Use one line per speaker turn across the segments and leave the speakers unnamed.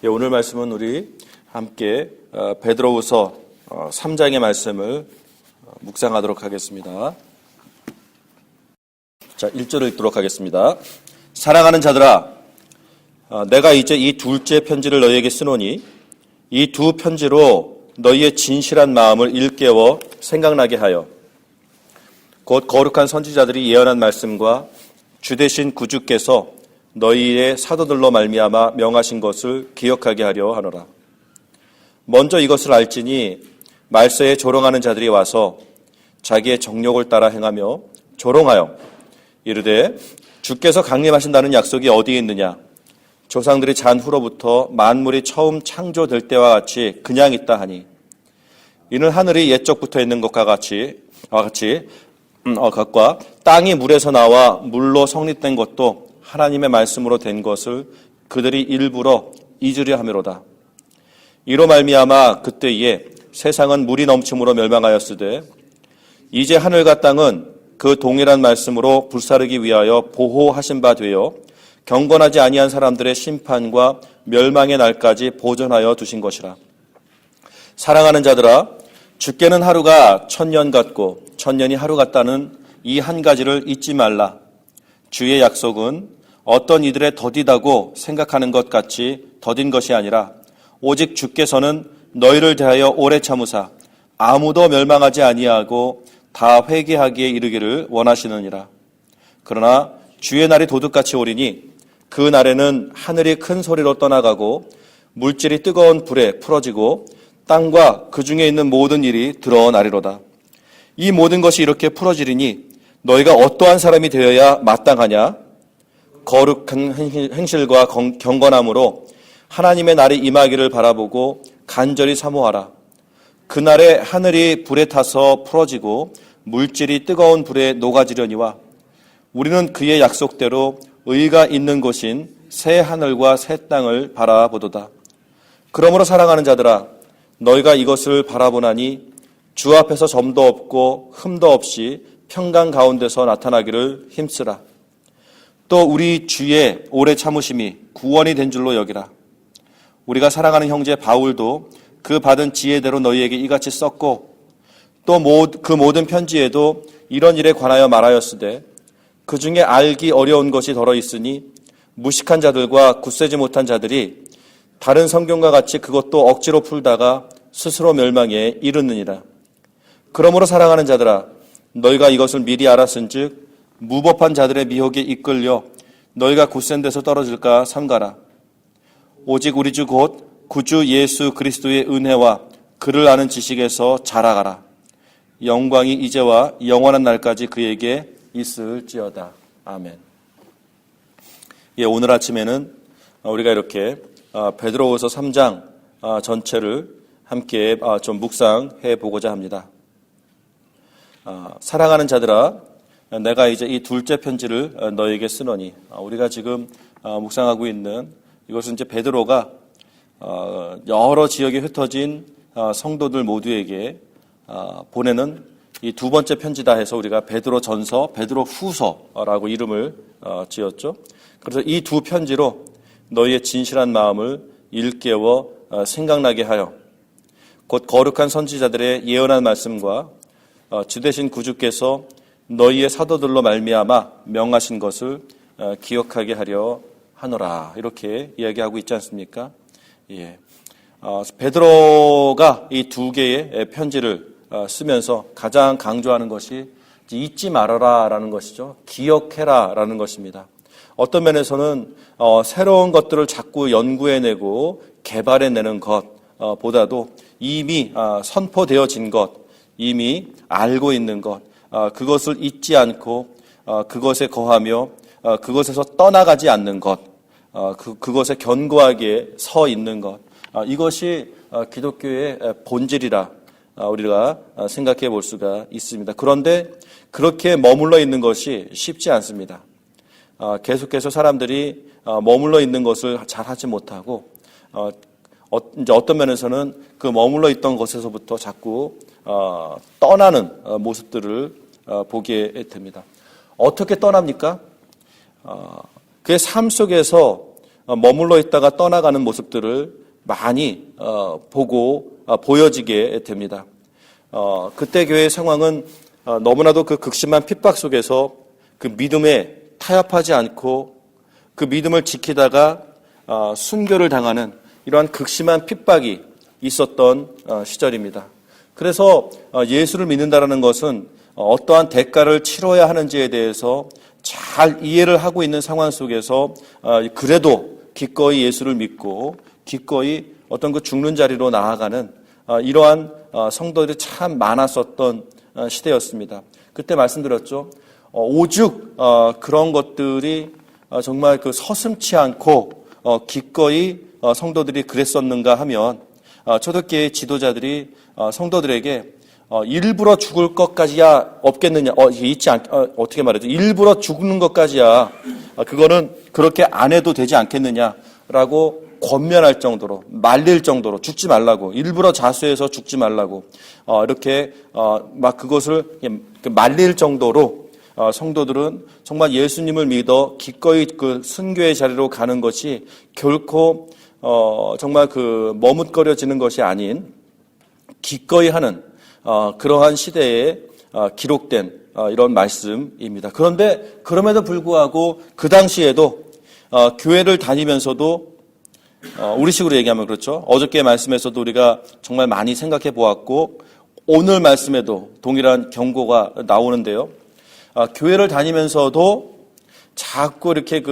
오늘 말씀은 우리 함께 베드로후서 3장의 말씀을 묵상하도록 하겠습니다. 자, 1절을 읽도록 하겠습니다. 사랑하는 자들아, 내가 이제 이 둘째 편지를 너희에게 쓰노니 이 두 편지로 너희의 진실한 마음을 일깨워 생각나게 하여 곧 거룩한 선지자들이 예언한 말씀과 주되신 구주께서 너희의 사도들로 말미암아 명하신 것을 기억하게 하려 하노라. 먼저 이것을 알지니 말세에 조롱하는 자들이 와서 자기의 정욕을 따라 행하며 조롱하여 이르되 주께서 강림하신다는 약속이 어디에 있느냐? 조상들이 잔 후로부터 만물이 처음 창조될 때와 같이 그냥 있다 하니 이는 하늘이 옛적부터 있는 것과 같이 것과 땅이 물에서 나와 물로 성립된 것도 하나님의 말씀으로 된 것을 그들이 일부러 잊으려 함이로다. 이로 말미암아 그때에 세상은 물이 넘침으로 멸망하였으되 이제 하늘과 땅은 그 동일한 말씀으로 불사르기 위하여 보호하신 바 되어 경건하지 아니한 사람들의 심판과 멸망의 날까지 보존하여 두신 것이라. 사랑하는 자들아, 주께는 하루가 1000년 같고 1000년이 하루 같다는 이 한 가지를 잊지 말라. 주의 약속은 어떤 이들의 더디다고 생각하는 것 같이 더딘 것이 아니라 오직 주께서는 너희를 대하여 오래 참으사 아무도 멸망하지 아니하고 다 회개하기에 이르기를 원하시느니라. 그러나 주의 날이 도둑같이 오리니 그 날에는 하늘이 큰 소리로 떠나가고 물질이 뜨거운 불에 풀어지고 땅과 그 중에 있는 모든 일이 드러나리로다. 이 모든 것이 이렇게 풀어지리니 너희가 어떠한 사람이 되어야 마땅하냐? 거룩한 행실과 경건함으로 하나님의 날이 임하기를 바라보고 간절히 사모하라. 그날에 하늘이 불에 타서 풀어지고 물질이 뜨거운 불에 녹아지려니와 우리는 그의 약속대로 의가 있는 곳인 새 하늘과 새 땅을 바라보도다. 그러므로 사랑하는 자들아, 너희가 이것을 바라보나니 주 앞에서 점도 없고 흠도 없이 평강 가운데서 나타나기를 힘쓰라. 또 우리 주의 오래 참으심이 구원이 된 줄로 여기라. 우리가 사랑하는 형제 바울도 그 받은 지혜대로 너희에게 이같이 썼고 또 그 모든 편지에도 이런 일에 관하여 말하였으되 그 중에 알기 어려운 것이 덜어 있으니 무식한 자들과 굳세지 못한 자들이 다른 성경과 같이 그것도 억지로 풀다가 스스로 멸망에 이르느니라. 그러므로 사랑하는 자들아, 너희가 이것을 미리 알았은즉 무법한 자들의 미혹에 이끌려 너희가 굳센 데서 떨어질까 삼가라. 오직 우리 주 곧 구주 예수 그리스도의 은혜와 그를 아는 지식에서 자라가라. 영광이 이제와 영원한 날까지 그에게 있을지어다. 아멘. 오늘 아침에는 우리가 이렇게 베드로후서 3장 전체를 함께 좀 묵상해 보고자 합니다. 사랑하는 자들아, 내가 이제 이 둘째 편지를 너에게 쓰노니, 우리가 지금 묵상하고 있는 이것은 이제 베드로가 여러 지역에 흩어진 성도들 모두에게 보내는 이 두 번째 편지다 해서 우리가 베드로 전서, 베드로 후서라고 이름을 지었죠. 그래서 이 두 편지로 너희의 진실한 마음을 일깨워 생각나게 하여 곧 거룩한 선지자들의 예언한 말씀과 주되신 구주께서 너희의 사도들로 말미암아 명하신 것을 기억하게 하려 하노라. 이렇게 이야기하고 있지 않습니까? 베드로가 이 두 개의 편지를 쓰면서 가장 강조하는 것이 잊지 말아라라는 것이죠. 기억해라라는 것입니다. 어떤 면에서는 새로운 것들을 자꾸 연구해내고 개발해내는 것보다도 이미 선포되어진 것, 이미 알고 있는 것, 그것을 잊지 않고 그것에 거하며 그것에서 떠나가지 않는 것, 그것에 견고하게 서 있는 것, 이것이 기독교의 본질이라 우리가 생각해 볼 수가 있습니다. 그런데 그렇게 머물러 있는 것이 쉽지 않습니다. 계속해서 사람들이 머물러 있는 것을 잘 하지 못하고 이제 어떤 면에서는 그 머물러 있던 곳에서부터 자꾸 떠나는 모습들을 보게 됩니다. 어떻게 떠납니까? 그의 삶 속에서 머물러 있다가 떠나가는 모습들을 많이 보여지게 됩니다. 그때 교회의 상황은 너무나도 그 극심한 핍박 속에서 그 믿음에 타협하지 않고 그 믿음을 지키다가 순교를 당하는 이러한 극심한 핍박이 있었던 시절입니다. 그래서 예수를 믿는다라는 것은 어떠한 대가를 치러야 하는지에 대해서 잘 이해를 하고 있는 상황 속에서 그래도 기꺼이 예수를 믿고 기꺼이 어떤 그 죽는 자리로 나아가는 이러한 성도들이 참 많았었던 시대였습니다. 그때 말씀드렸죠. 오죽 그런 것들이 정말 그 서슴치 않고 기꺼이 성도들이 그랬었는가 하면 초대교회 지도자들이 성도들에게 일부러 죽을 것까지야 없겠느냐, 어떻게 말하죠? 일부러 죽는 것까지야, 그거는 그렇게 안 해도 되지 않겠느냐라고 권면할 정도로, 말릴 정도로, 죽지 말라고, 일부러 자수해서 죽지 말라고, 이렇게, 막 그것을 말릴 정도로, 성도들은 정말 예수님을 믿어 기꺼이 그 순교의 자리로 가는 것이 결코, 정말 그 머뭇거려지는 것이 아닌 기꺼이 하는, 그러한 시대에 기록된 이런 말씀입니다. 그런데 그럼에도 불구하고 그 당시에도 교회를 다니면서도 우리식으로 얘기하면 그렇죠. 어저께 말씀에서도 우리가 정말 많이 생각해 보았고 오늘 말씀에도 동일한 경고가 나오는데요. 교회를 다니면서도 자꾸 이렇게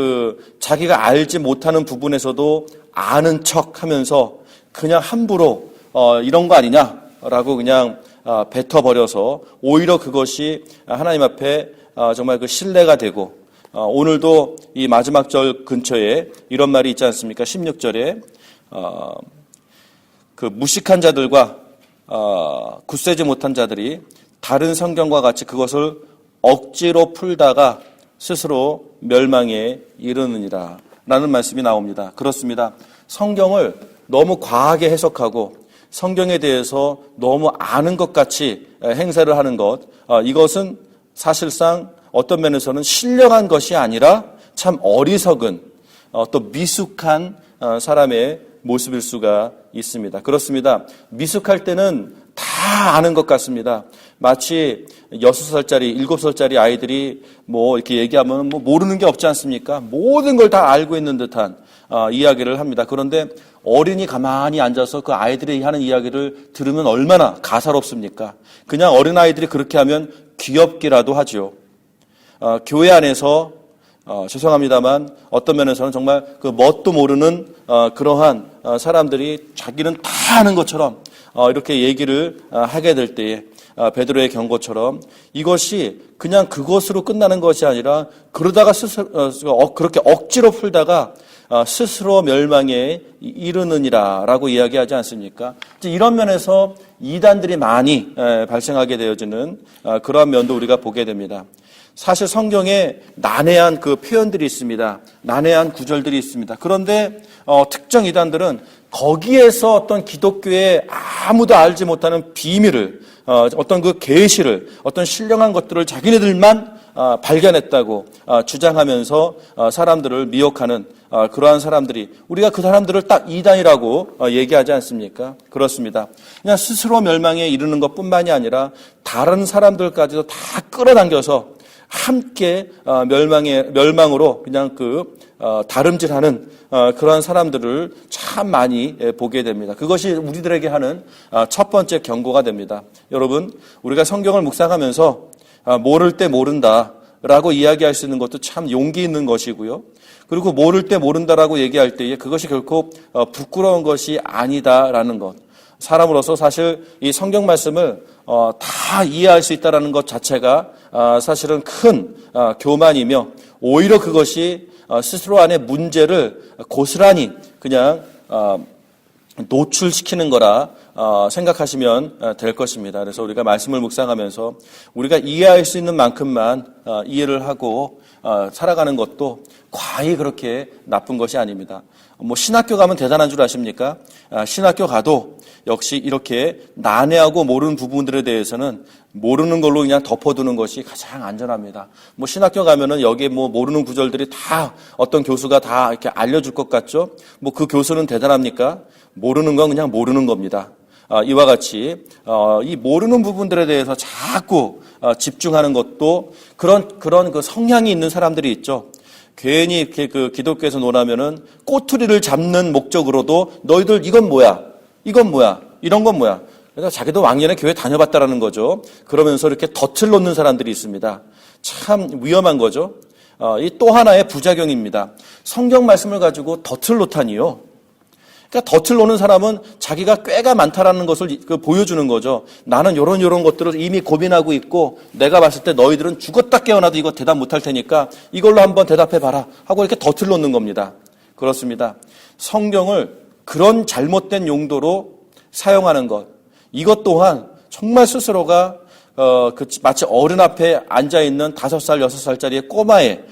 자기가 알지 못하는 부분에서도 아는 척 하면서 그냥 함부로 이런 거 아니냐라고 그냥 뱉어버려서 오히려 그것이 하나님 앞에 정말 그 신뢰가 되고 오늘도 이 마지막 절 근처에 이런 말이 있지 않습니까? 16절에 그 무식한 자들과 굳세지 못한 자들이 다른 성경과 같이 그것을 억지로 풀다가 스스로 멸망에 이르느니라 라는 말씀이 나옵니다. 그렇습니다. 성경을 너무 과하게 해석하고 성경에 대해서 너무 아는 것 같이 행세를 하는 것, 이것은 사실상 어떤 면에서는 신령한 것이 아니라 참 어리석은 또 미숙한 사람의 모습일 수가 있습니다. 그렇습니다. 미숙할 때는 다 아는 것 같습니다. 마치 6살짜리, 7살짜리 아이들이 이렇게 얘기하면 모르는 게 없지 않습니까? 모든 걸 다 알고 있는 듯한 이야기를 합니다. 그런데 어린이 가만히 앉아서 그 아이들이 하는 이야기를 들으면 얼마나 가사롭습니까? 그냥 어린아이들이 그렇게 하면 귀엽기라도 하죠. 교회 안에서 죄송합니다만 어떤 면에서는 정말 그 뭣도 모르는 그러한 사람들이 자기는 다 아는 것처럼 이렇게 얘기를 하게 될 때에 베드로의 경고처럼 이것이 그냥 그것으로 끝나는 것이 아니라 그러다가 스스로 그렇게 억지로 풀다가 스스로 멸망에 이르느니라라고 이야기하지 않습니까? 이런 면에서 이단들이 많이 발생하게 되어지는 그러한 면도 우리가 보게 됩니다. 사실 성경에 난해한 그 표현들이 있습니다. 난해한 구절들이 있습니다. 그런데 특정 이단들은 거기에서 어떤 기독교의 아무도 알지 못하는 비밀을, 어떤 그 계시를, 어떤 신령한 것들을 자기네들만 발견했다고 주장하면서 사람들을 미혹하는 그러한 사람들이, 우리가 그 사람들을 딱 이단이라고 얘기하지 않습니까? 그렇습니다. 그냥 스스로 멸망에 이르는 것뿐만이 아니라 다른 사람들까지도 다 끌어당겨서 함께 멸망으로 그냥 다름질하는 그러한 사람들을 참 많이 보게 됩니다. 그것이 우리들에게 하는 첫 번째 경고가 됩니다. 여러분, 우리가 성경을 묵상하면서 모를 때 모른다라고 이야기할 수 있는 것도 참 용기 있는 것이고요. 그리고 모를 때 모른다라고 얘기할 때에 그것이 결코 부끄러운 것이 아니다라는 것. 사람으로서 사실 이 성경 말씀을 다 이해할 수 있다라는 것 자체가 사실은 큰 교만이며 오히려 그것이 스스로 안의 문제를 고스란히 그냥 노출시키는 거라 생각하시면 될 것입니다. 그래서 우리가 말씀을 묵상하면서 우리가 이해할 수 있는 만큼만 이해를 하고 살아가는 것도 과히 그렇게 나쁜 것이 아닙니다. 뭐 신학교 가면 대단한 줄 아십니까? 신학교 가도 역시 이렇게 난해하고 모르는 부분들에 대해서는 모르는 걸로 그냥 덮어두는 것이 가장 안전합니다. 뭐 신학교 가면은 여기에 뭐 모르는 구절들이 다 어떤 교수가 다 이렇게 알려줄 것 같죠? 뭐 그 교수는 대단합니까? 모르는 건 그냥 모르는 겁니다. 이와 같이 이 모르는 부분들에 대해서 자꾸 집중하는 것도 그런 그 성향이 있는 사람들이 있죠. 괜히 이렇게 그 기독교에서 논하면은 꼬투리를 잡는 목적으로도 너희들 이건 뭐야? 이건 뭐야? 이런 건 뭐야? 그러니까 자기도 왕년에 교회 다녀봤다라는 거죠. 그러면서 이렇게 덫을 놓는 사람들이 있습니다. 참 위험한 거죠. 이 또 하나의 부작용입니다. 성경 말씀을 가지고 덫을 놓다니요. 그러니까 덫을 놓는 사람은 자기가 꾀가 많다라는 것을 보여주는 거죠. 나는 요런 것들을 이미 고민하고 있고 내가 봤을 때 너희들은 죽었다 깨어나도 이거 대답 못할 테니까 이걸로 한번 대답해봐라 하고 이렇게 덫을 놓는 겁니다. 그렇습니다. 성경을 그런 잘못된 용도로 사용하는 것, 이것 또한 정말 스스로가 마치 어른 앞에 앉아있는 5살, 6살짜리의 꼬마의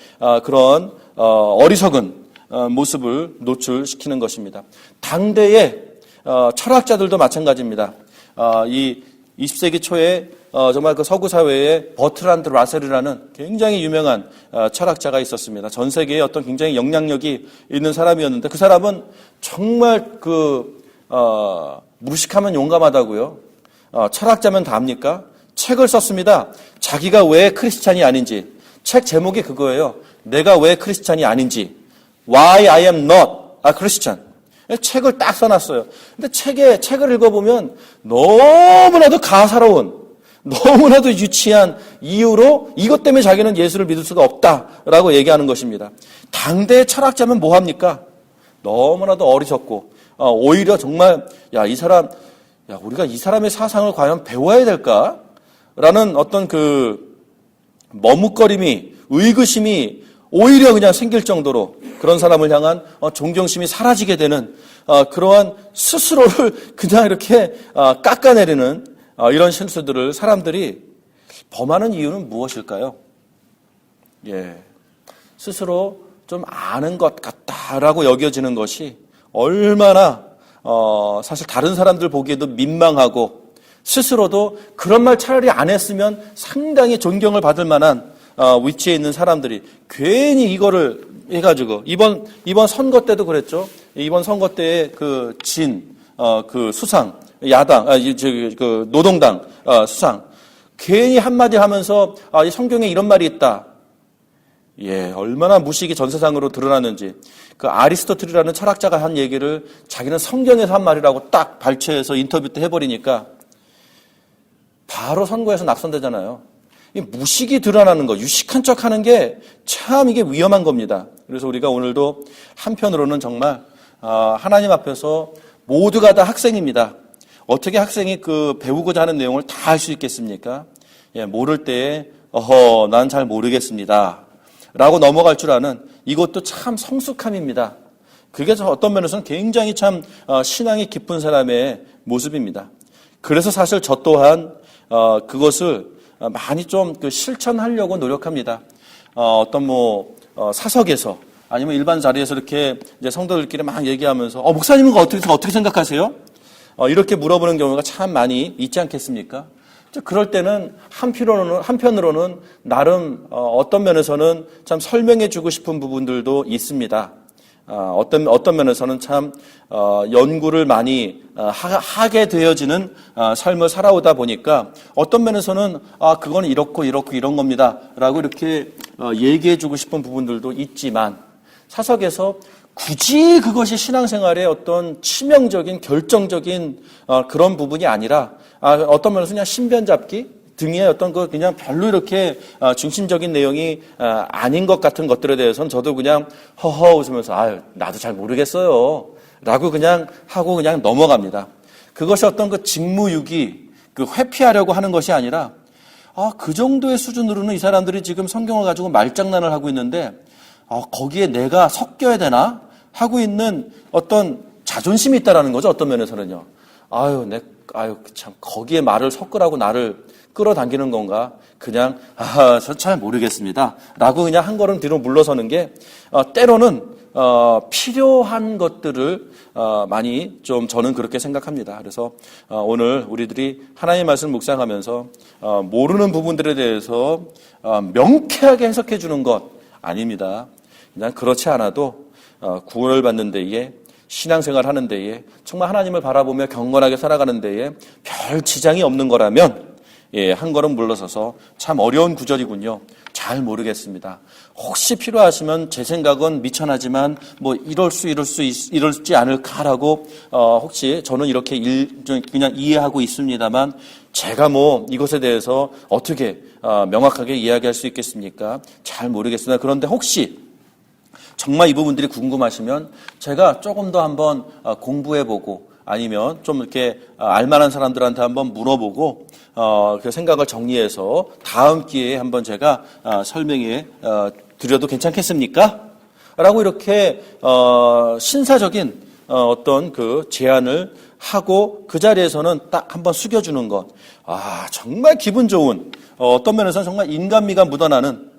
그런 어리석은 모습을 노출시키는 것입니다. 당대의 철학자들도 마찬가지입니다. 이 20세기 초에 정말 그 서구 사회에 버트란드 라셀이라는 굉장히 유명한 철학자가 있었습니다. 전 세계에 어떤 굉장히 영향력이 있는 사람이었는데 그 사람은 정말 무식하면 용감하다고요. 철학자면 다 합니까? 책을 썼습니다. 자기가 왜 크리스찬이 아닌지. 책 제목이 그거예요. 내가 왜 크리스찬이 아닌지. Why I am not a Christian. 책을 딱 써놨어요. 근데 책을 읽어보면 너무나도 가사로운, 너무나도 유치한 이유로 이것 때문에 자기는 예수를 믿을 수가 없다라고 얘기하는 것입니다. 당대의 철학자면 뭐 합니까? 너무나도 어리석고, 오히려 정말, 우리가 이 사람의 사상을 과연 배워야 될까? 라는 어떤 머뭇거림이, 의구심이 오히려 그냥 생길 정도로 그런 사람을 향한 존경심이 사라지게 되는 그러한 스스로를 그냥 이렇게 깎아내리는 이런 실수들을 사람들이 범하는 이유는 무엇일까요? 스스로 좀 아는 것 같다라고 여겨지는 것이 얼마나 사실 다른 사람들 보기에도 민망하고 스스로도 그런 말 차라리 안 했으면 상당히 존경을 받을 만한 위치에 있는 사람들이 괜히 이거를 해가지고 이번 선거 때도 그랬죠. 이번 선거 때의 수상 야당 노동당 수상 괜히 한마디 하면서 이 성경에 이런 말이 있다. 얼마나 무식이 전세상으로 드러나는지. 그 아리스토텔이라는 철학자가 한 얘기를 자기는 성경에서 한 말이라고 딱 발췌해서 인터뷰 때 해버리니까 바로 선거에서 낙선되잖아요. 이 무식이 드러나는 거, 유식한 척하는 게 참 이게 위험한 겁니다. 그래서 우리가 오늘도 한편으로는 정말 하나님 앞에서 모두가 다 학생입니다. 어떻게 학생이 배우고자 하는 내용을 다 알 수 있겠습니까? 모를 때에 난 잘 모르겠습니다. 라고 넘어갈 줄 아는 이것도 참 성숙함입니다. 그게 어떤 면에서는 굉장히 참 신앙이 깊은 사람의 모습입니다. 그래서 사실 저 또한 그것을 많이 좀 실천하려고 노력합니다. 어떤 사석에서 아니면 일반 자리에서 이렇게 이제 성도들끼리 막 얘기하면서 목사님은 어떻게 생각하세요? 이렇게 물어보는 경우가 참 많이 있지 않겠습니까? 그럴 때는 한편으로는 나름 어떤 면에서는 참 설명해 주고 싶은 부분들도 있습니다. 어떤 면에서는 참 연구를 많이 하게 되어지는 삶을 살아오다 보니까 어떤 면에서는 그거는 이렇고 이런 겁니다 라고 이렇게 얘기해 주고 싶은 부분들도 있지만 사석에서 굳이 그것이 신앙생활의 어떤 치명적인 결정적인 그런 부분이 아니라 어떤 면에서 그냥 신변잡기 등의 어떤 그냥 별로 이렇게 중심적인 내용이 아닌 것 같은 것들에 대해서는 저도 그냥 허허 웃으면서 나도 잘 모르겠어요 라고 그냥 하고 그냥 넘어갑니다. 그것이 어떤 직무유기 회피하려고 하는 것이 아니라 그 정도의 수준으로는 이 사람들이 지금 성경을 가지고 말장난을 하고 있는데 거기에 내가 섞여야 되나 하고 있는 어떤 자존심이 있다라는 거죠. 어떤 면에서는요. 참 거기에 말을 섞으라고 나를 끌어당기는 건가? 그냥 저 잘 모르겠습니다 라고 그냥 한 걸음 뒤로 물러서는 게 때로는 필요한 것들을 많이 좀 저는 그렇게 생각합니다. 그래서 오늘 우리들이 하나님의 말씀 묵상하면서 모르는 부분들에 대해서 명쾌하게 해석해 주는 것 아닙니다. 그냥 그렇지 않아도 구원을 받는 데에, 신앙생활 하는 데에, 정말 하나님을 바라보며 경건하게 살아가는 데에 별 지장이 없는 거라면 한 걸음 물러서서 참 어려운 구절이군요. 잘 모르겠습니다. 혹시 필요하시면 제 생각은 미천하지만 이럴지 않을까라고 혹시 저는 이렇게 그냥 이해하고 있습니다만 제가 이것에 대해서 어떻게 명확하게 이야기할 수 있겠습니까? 잘 모르겠습니다. 그런데 혹시 정말 이 부분들이 궁금하시면 제가 조금 더 한번 공부해보고 아니면 좀 이렇게 알만한 사람들한테 한번 물어보고 그 생각을 정리해서 다음 기회에 한번 제가 설명해 드려도 괜찮겠습니까? 라고 이렇게 신사적인 어떤 그 제안을 하고 그 자리에서는 딱 한번 숙여주는 것. 정말 기분 좋은 어떤 면에서는 정말 인간미가 묻어나는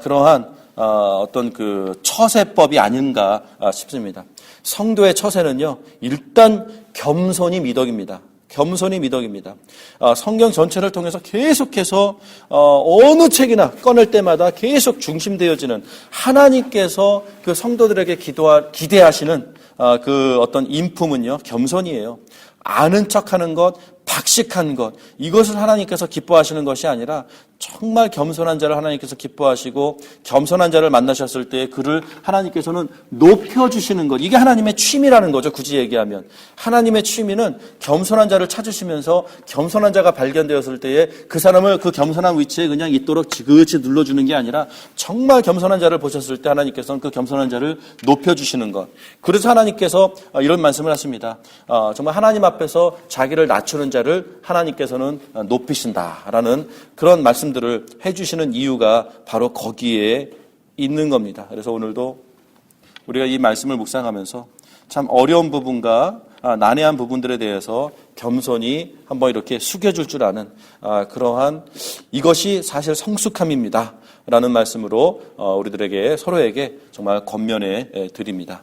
그러한 어떤 그 처세법이 아닌가 싶습니다. 성도의 처세는요, 일단 겸손이 미덕입니다. 겸손이 미덕입니다. 성경 전체를 통해서 계속해서 어느 책이나 꺼낼 때마다 계속 중심되어지는 하나님께서 그 성도들에게 기대하시는 그 어떤 인품은요, 겸손이에요. 아는 척하는 것, 박식한 것, 이것을 하나님께서 기뻐하시는 것이 아니라 정말 겸손한 자를 하나님께서 기뻐하시고 겸손한 자를 만나셨을 때 그를 하나님께서는 높여주시는 것, 이게 하나님의 취미라는 거죠. 굳이 얘기하면 하나님의 취미는 겸손한 자를 찾으시면서 겸손한 자가 발견되었을 때에 그 사람을 그 겸손한 위치에 그냥 있도록 지그시 눌러주는 게 아니라 정말 겸손한 자를 보셨을 때 하나님께서는 그 겸손한 자를 높여주시는 것. 그래서 하나님께서 이런 말씀을 하십니다. 정말 하나님 앞에서 자기를 낮추는 자를 하나님께서는 높이신다라는 그런 말씀들을 해주시는 이유가 바로 거기에 있는 겁니다. 그래서 오늘도 우리가 이 말씀을 묵상하면서 참 어려운 부분과 난해한 부분들에 대해서 겸손히 한번 이렇게 숙여줄 줄 아는 그러한 이것이 사실 성숙함입니다 라는 말씀으로 우리들에게 서로에게 정말 권면해 드립니다.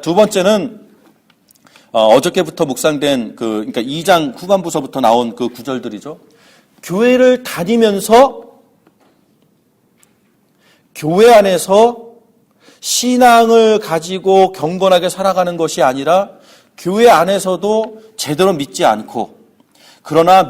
두 번째는 어저께부터 묵상된 그러니까 2장 후반부서부터 나온 그 구절들이죠. 교회를 다니면서 교회 안에서 신앙을 가지고 경건하게 살아가는 것이 아니라 교회 안에서도 제대로 믿지 않고 그러나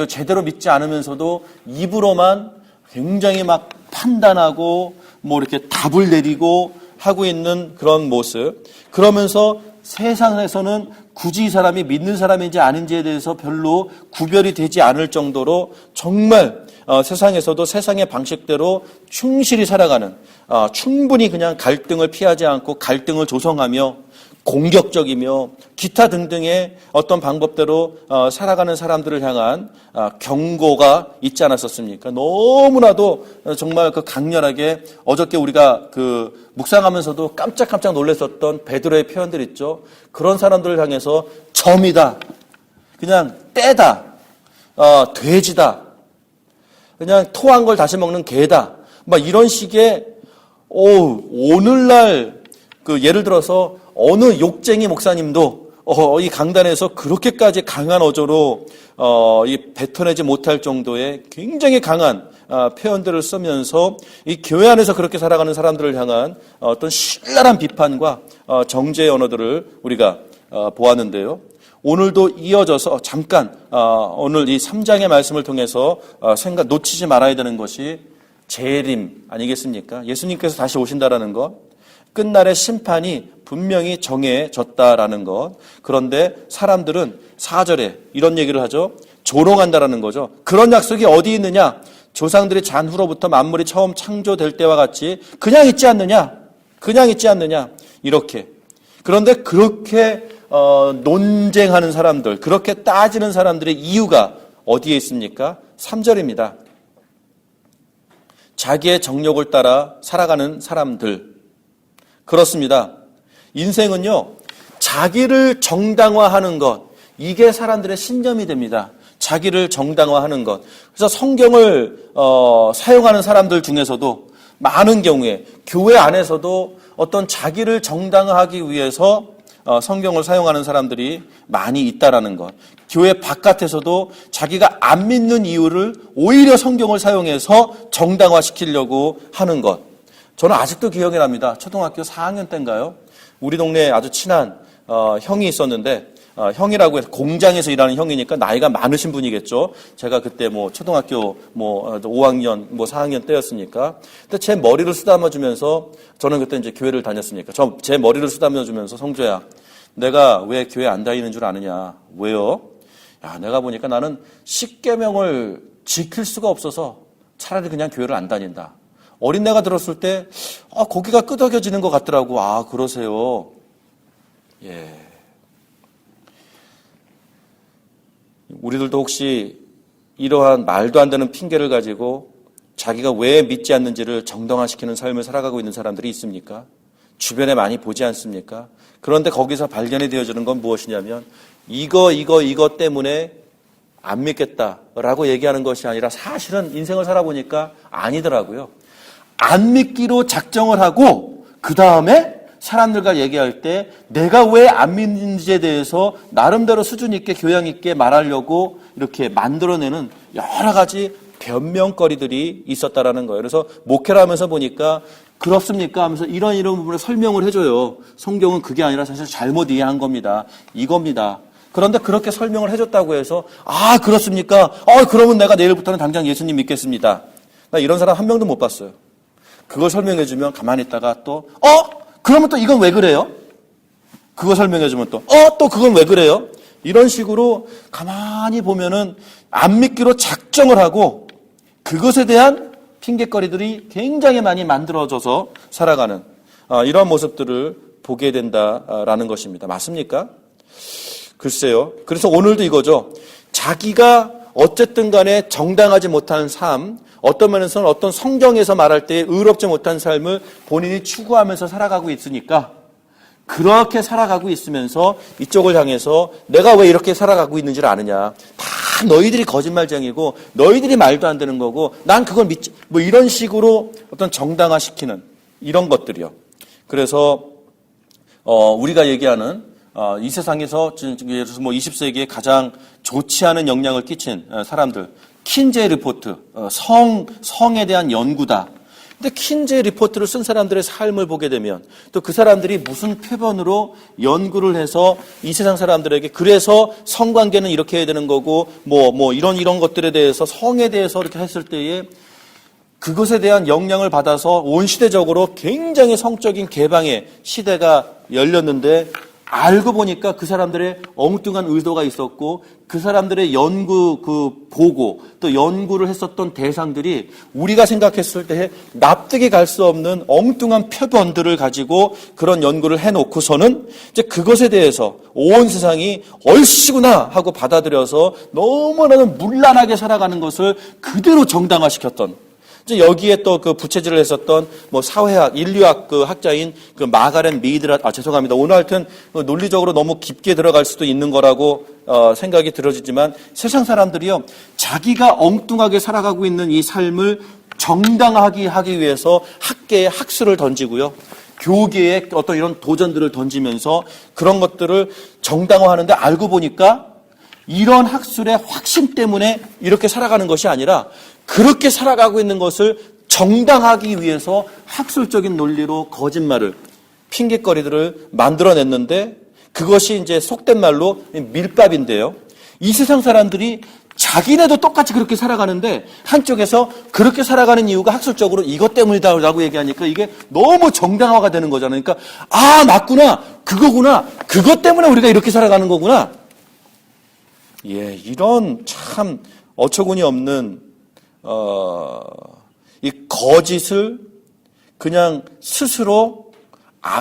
제대로 믿지 않으면서도 입으로만 굉장히 막 판단하고 이렇게 답을 내리고 하고 있는 그런 모습. 그러면서 세상에서는 굳이 이 사람이 믿는 사람인지 아닌지에 대해서 별로 구별이 되지 않을 정도로 정말 세상에서도 세상의 방식대로 충실히 살아가는 충분히 그냥 갈등을 피하지 않고 갈등을 조성하며 공격적이며 기타 등등의 어떤 방법대로 살아가는 사람들을 향한 경고가 있지 않았었습니까? 너무나도 정말 그 강렬하게 어저께 우리가 그 묵상하면서도 깜짝깜짝 놀랐었던 베드로의 표현들 있죠. 그런 사람들을 향해서 점이다, 그냥 때다, 돼지다, 그냥 토한 걸 다시 먹는 개다, 막 이런 식의 오늘날 그 예를 들어서 어느 욕쟁이 목사님도 이 강단에서 그렇게까지 강한 어조로 뱉어내지 못할 정도의 굉장히 강한 표현들을 쓰면서 이 교회 안에서 그렇게 살아가는 사람들을 향한 어떤 신랄한 비판과 정죄의 언어들을 우리가 보았는데요. 오늘도 이어져서 잠깐 오늘 이 3장의 말씀을 통해서 놓치지 말아야 되는 것이 재림 아니겠습니까? 예수님께서 다시 오신다라는 것, 끝날의 심판이 분명히 정해졌다라는 것. 그런데 사람들은 4절에 이런 얘기를 하죠. 조롱한다라는 거죠. 그런 약속이 어디 있느냐? 조상들이 잔후로부터 만물이 처음 창조될 때와 같이 그냥 있지 않느냐? 그냥 있지 않느냐? 이렇게. 그런데 그렇게 논쟁하는 사람들, 그렇게 따지는 사람들의 이유가 어디에 있습니까? 3절입니다. 자기의 정욕을 따라 살아가는 사람들. 그렇습니다. 인생은요, 자기를 정당화하는 것, 이게 사람들의 신념이 됩니다. 자기를 정당화하는 것. 그래서 성경을 사용하는 사람들 중에서도 많은 경우에 교회 안에서도 어떤 자기를 정당화하기 위해서 성경을 사용하는 사람들이 많이 있다라는 것. 교회 바깥에서도 자기가 안 믿는 이유를 오히려 성경을 사용해서 정당화시키려고 하는 것. 저는 아직도 기억이 납니다. 초등학교 4학년 때인가요? 우리 동네에 아주 친한 형이 있었는데, 형이라고 해서 공장에서 일하는 형이니까 나이가 많으신 분이겠죠. 제가 그때 초등학교 5학년 4학년 때였으니까. 근데 제 머리를 쓰다듬어 주면서, 저는 그때 이제 교회를 다녔으니까 제 머리를 쓰다듬어 주면서, 성조야, 내가 왜 교회 안 다니는 줄 아느냐? 왜요? 야, 내가 보니까 나는 십계명을 지킬 수가 없어서 차라리 그냥 교회를 안 다닌다. 어린애가 들었을 때 고기가 끄덕여지는 것 같더라고. 아, 그러세요. 예. 우리들도 혹시 이러한 말도 안 되는 핑계를 가지고 자기가 왜 믿지 않는지를 정당화시키는 삶을 살아가고 있는 사람들이 있습니까? 주변에 많이 보지 않습니까? 그런데 거기서 발견이 되어지는 건 무엇이냐면 이거 때문에 안 믿겠다라고 얘기하는 것이 아니라 사실은 인생을 살아보니까 아니더라고요. 안 믿기로 작정을 하고 그 다음에 사람들과 얘기할 때 내가 왜 안 믿는지에 대해서 나름대로 수준 있게 교양 있게 말하려고 이렇게 만들어내는 여러 가지 변명거리들이 있었다라는 거예요. 그래서 목회를 하면서 보니까 그렇습니까? 하면서 이런 부분을 설명을 해줘요. 성경은 그게 아니라 사실 잘못 이해한 겁니다. 이겁니다. 그런데 그렇게 설명을 해줬다고 해서 아, 그렇습니까? 그러면 내가 내일부터는 당장 예수님 믿겠습니다. 나 이런 사람 한 명도 못 봤어요. 그걸 설명해주면 가만히 있다가 또 그러면 또 이건 왜 그래요? 그거 설명해주면 또 그건 왜 그래요? 이런 식으로 가만히 보면은 안 믿기로 작정을 하고 그것에 대한 핑계거리들이 굉장히 많이 만들어져서 살아가는 이런 모습들을 보게 된다라는 것입니다. 맞습니까? 글쎄요. 그래서 오늘도 이거죠. 자기가 어쨌든 간에 정당하지 못한 삶, 어떤 면에서는 어떤 성경에서 말할 때 의롭지 못한 삶을 본인이 추구하면서 살아가고 있으니까 그렇게 살아가고 있으면서 이쪽을 향해서 내가 왜 이렇게 살아가고 있는지를 아느냐. 다 너희들이 거짓말쟁이고 너희들이 말도 안 되는 거고 난 그걸 믿지. 이런 식으로 어떤 정당화시키는 이런 것들이요. 그래서 우리가 얘기하는 이 세상에서 예를 들어서 20세기에 가장 좋지 않은 영향을 끼친 사람들, 킨제이 리포트, 성에 대한 연구다. 근데 킨제이 리포트를 쓴 사람들의 삶을 보게 되면 또 그 사람들이 무슨 표본으로 연구를 해서 이 세상 사람들에게 그래서 성관계는 이렇게 해야 되는 거고 이런 것들에 대해서 성에 대해서 이렇게 했을 때에 그것에 대한 영향을 받아서 온 시대적으로 굉장히 성적인 개방의 시대가 열렸는데 알고 보니까 그 사람들의 엉뚱한 의도가 있었고 그 사람들의 연구 보고 또 연구를 했었던 대상들이 우리가 생각했을 때 납득이 갈 수 없는 엉뚱한 표본들을 가지고 그런 연구를 해놓고서는 이제 그것에 대해서 온 세상이 얼씨구나 하고 받아들여서 너무나도 문란하게 살아가는 것을 그대로 정당화시켰던 이제 여기에 또 그 부채질을 했었던 사회학, 인류학 그 학자인 그 마가렛 미드라, 죄송합니다. 오늘 하여튼 논리적으로 너무 깊게 들어갈 수도 있는 거라고 생각이 들어지지만 세상 사람들이요, 자기가 엉뚱하게 살아가고 있는 이 삶을 정당하게 하기 위해서 학계에 학술을 던지고요. 교계에 어떤 이런 도전들을 던지면서 그런 것들을 정당화하는데 알고 보니까 이런 학술의 확신 때문에 이렇게 살아가는 것이 아니라 그렇게 살아가고 있는 것을 정당하기 위해서 학술적인 논리로 거짓말을, 핑계거리들을 만들어냈는데 그것이 이제 속된 말로 밀밥인데요. 이 세상 사람들이 자기네도 똑같이 그렇게 살아가는데 한쪽에서 그렇게 살아가는 이유가 학술적으로 이것 때문이다라고 얘기하니까 이게 너무 정당화가 되는 거잖아요. 그러니까 맞구나, 그거구나, 그것 때문에 우리가 이렇게 살아가는 거구나. 예, 이런 참 어처구니 없는 이 거짓을 그냥 스스로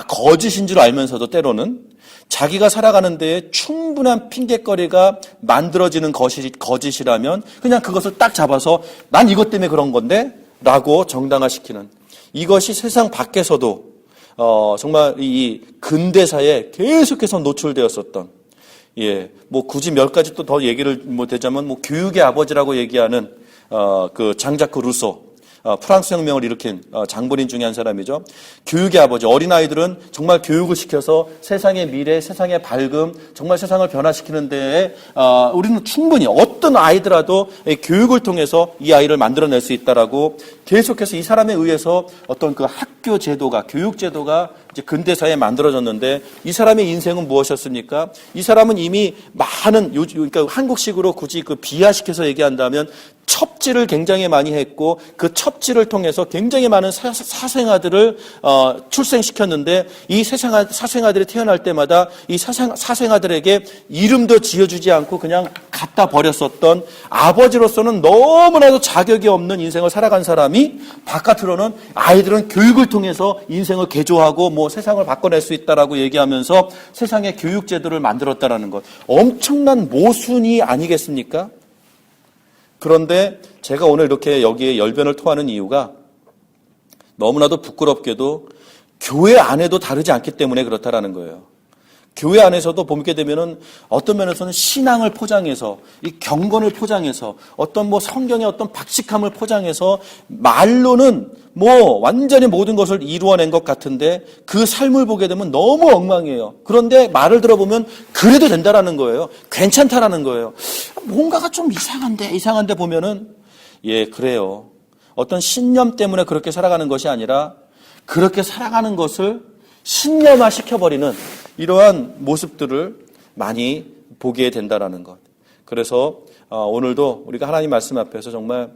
거짓인 줄 알면서도 때로는 자기가 살아가는 데에 충분한 핑계거리가 만들어지는 것이 거짓이라면 그냥 그것을 딱 잡아서 난 이것 때문에 그런 건데 라고 정당화시키는 이것이 세상 밖에서도 정말 이 근대사에 계속해서 노출되었었던 굳이 몇 가지 또 더 얘기를 되자면 교육의 아버지라고 얘기하는 그 장자크 루소, 프랑스 혁명을 일으킨 장본인 중에 한 사람이죠. 교육의 아버지. 어린아이들은 정말 교육을 시켜서 세상의 미래, 세상의 밝음, 정말 세상을 변화시키는 데에 우리는 충분히 어떤 아이더라도 교육을 통해서 이 아이를 만들어낼 수 있다라고 계속해서 이 사람에 의해서 어떤 그 학교 제도가, 교육 제도가 이제 근대사에 만들어졌는데 이 사람의 인생은 무엇이었습니까? 이 사람은 이미 많은 그러니까 한국식으로 굳이 그 비하시켜서 얘기한다면 첩지를 굉장히 많이 했고 그 첩지를 통해서 굉장히 많은 사생아들을 출생시켰는데 이 사생아들이 태어날 때마다 이 사생아들에게 이름도 지어주지 않고 그냥 갖다 버렸었던 아버지로서는 너무나도 자격이 없는 인생을 살아간 사람이 바깥으로는 아이들은 교육을 통해서 인생을 개조하고 뭐 세상을 바꿔낼 수 있다라고 얘기하면서 세상의 교육 제도를 만들었다라는 것. 엄청난 모순이 아니겠습니까? 그런데 제가 오늘 이렇게 여기에 열변을 토하는 이유가 너무나도 부끄럽게도 교회 안에도 다르지 않기 때문에 그렇다라는 거예요. 교회 안에서도 보게 되면은 어떤 면에서는 신앙을 포장해서 이 경건을 포장해서 어떤 뭐 성경의 어떤 박식함을 포장해서 말로는 뭐 완전히 모든 것을 이루어낸 것 같은데 그 삶을 보게 되면 너무 엉망이에요. 그런데 말을 들어보면 그래도 된다라는 거예요. 괜찮다라는 거예요. 뭔가가 좀 이상한데 보면은 예, 그래요. 어떤 신념 때문에 그렇게 살아가는 것이 아니라 그렇게 살아가는 것을 신념화 시켜버리는 이러한 모습들을 많이 보게 된다라는 것. 그래서 오늘도 우리가 하나님 말씀 앞에서 정말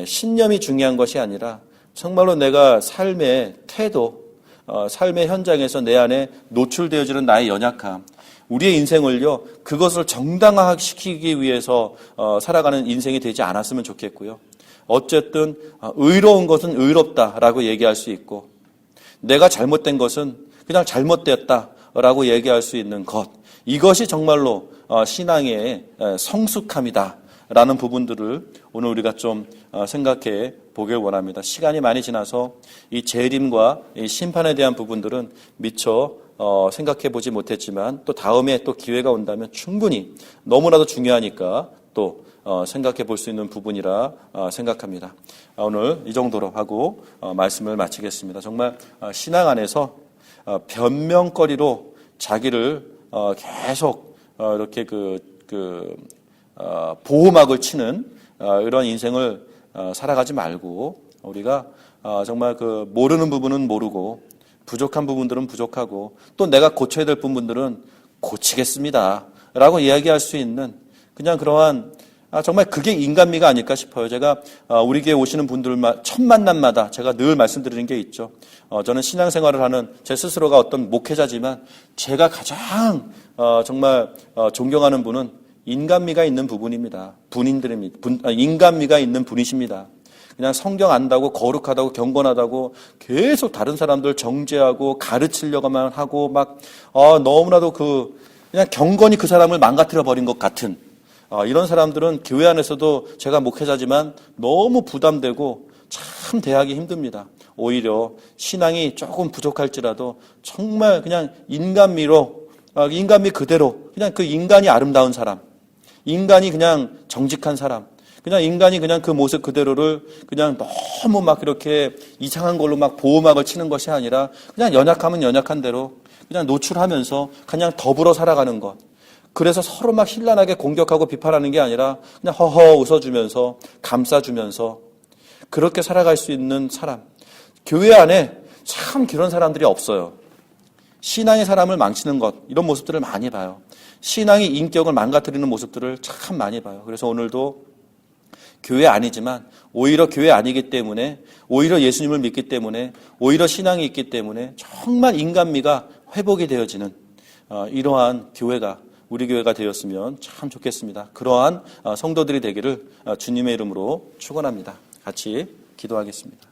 신념이 중요한 것이 아니라 정말로 내가 삶의 태도, 삶의 현장에서 내 안에 노출되어지는 나의 연약함, 우리의 인생을요 그것을 정당화시키기 위해서 살아가는 인생이 되지 않았으면 좋겠고요. 어쨌든 의로운 것은 의롭다라고 얘기할 수 있고 내가 잘못된 것은 그냥 잘못되었다라고 얘기할 수 있는 것. 이것이 정말로 신앙의 성숙함이다라는 부분들을 오늘 우리가 좀 생각해 보길 원합니다. 시간이 많이 지나서 이 재림과 이 심판에 대한 부분들은 미처 생각해 보지 못했지만 또 다음에 또 기회가 온다면 충분히 너무나도 중요하니까 또 생각해 볼 수 있는 부분이라 생각합니다. 오늘 이 정도로 하고 말씀을 마치겠습니다. 정말 신앙 안에서 변명거리로 자기를 계속 이렇게 보호막을 치는 이런 인생을 살아가지 말고 우리가 정말 그 모르는 부분은 모르고 부족한 부분들은 부족하고 또 내가 고쳐야 될 부분들은 고치겠습니다라고 이야기할 수 있는 그냥 그러한 정말 그게 인간미가 아닐까 싶어요. 제가 우리 교회 오시는 분들만 첫 만남마다 제가 늘 말씀드리는 게 있죠. 저는 신앙생활을 하는 제 스스로가 어떤 목회자지만 제가 가장 정말 존경하는 분은 인간미가 있는 부분입니다. 인간미가 있는 분이십니다. 그냥 성경 안다고 거룩하다고 경건하다고 계속 다른 사람들 정죄하고 가르치려고만 하고 막 너무나도 그냥 경건이 그 사람을 망가뜨려 버린 것 같은 이런 사람들은 교회 안에서도 제가 목회자지만 너무 부담되고 참 대하기 힘듭니다. 오히려 신앙이 조금 부족할지라도 정말 그냥 인간미 그대로 그냥 그 인간이 아름다운 사람, 인간이 그냥 정직한 사람, 그냥 인간이 그냥 그 모습 그대로를 그냥 너무 막 이렇게 이상한 걸로 막 보호막을 치는 것이 아니라 그냥 연약하면 연약한 대로 그냥 노출하면서 그냥 더불어 살아가는 것. 그래서 서로 막 신랄하게 공격하고 비판하는 게 아니라 그냥 허허 웃어주면서 감싸주면서 그렇게 살아갈 수 있는 사람. 교회 안에 참 그런 사람들이 없어요. 신앙의 사람을 망치는 것 이런 모습들을 많이 봐요. 신앙의 인격을 망가뜨리는 모습들을 참 많이 봐요. 그래서 오늘도 교회 아니지만 오히려 교회 아니기 때문에 오히려 예수님을 믿기 때문에 오히려 신앙이 있기 때문에 정말 인간미가 회복이 되어지는 이러한 교회가 우리 교회가 되었으면 참 좋겠습니다. 그러한 성도들이 되기를 주님의 이름으로 축원합니다. 같이 기도하겠습니다.